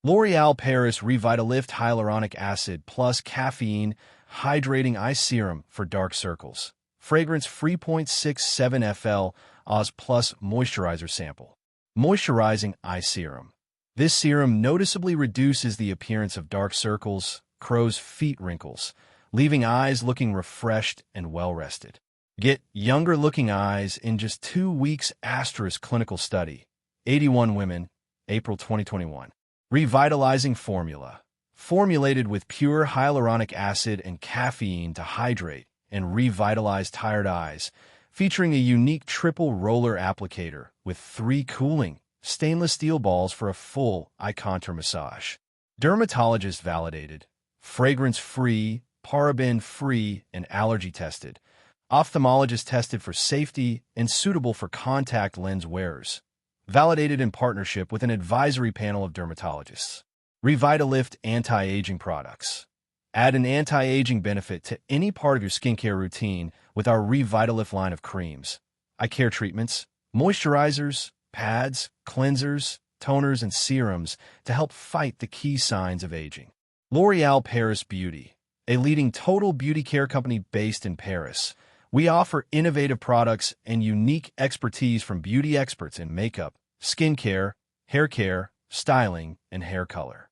L'Oreal Paris Revitalift Hyaluronic Acid plus Caffeine Hydrating Eye Serum for dark circles. Fragrance-free 0.67 FL Oz plus Moisturizer Sample. Moisturizing Eye Serum. This serum noticeably reduces the appearance of dark circles, crow's feet wrinkles, leaving eyes looking refreshed and well-rested. Get younger-looking eyes in just 2 weeks. Clinical study. 81 women, April 2021. Revitalizing formula. Formulated with pure hyaluronic acid and caffeine to hydrate and revitalize tired eyes, featuring a unique triple roller applicator with 3 cooling stainless steel balls for a full eye contour massage. Dermatologist validated, fragrance-free, paraben-free, and allergy-tested. Ophthalmologist tested for safety and suitable for contact lens wearers. Validated in partnership with an advisory panel of dermatologists. Revitalift anti-aging products. Add an anti-aging benefit to any part of your skincare routine with our Revitalift line of creams, eye care treatments, moisturizers, pads, cleansers, toners, and serums to help fight the key signs of aging. L'Oreal Paris Beauty, a leading total beauty care company based in Paris. We offer innovative products and unique expertise from beauty experts in makeup, skincare, hair care, styling, and hair color.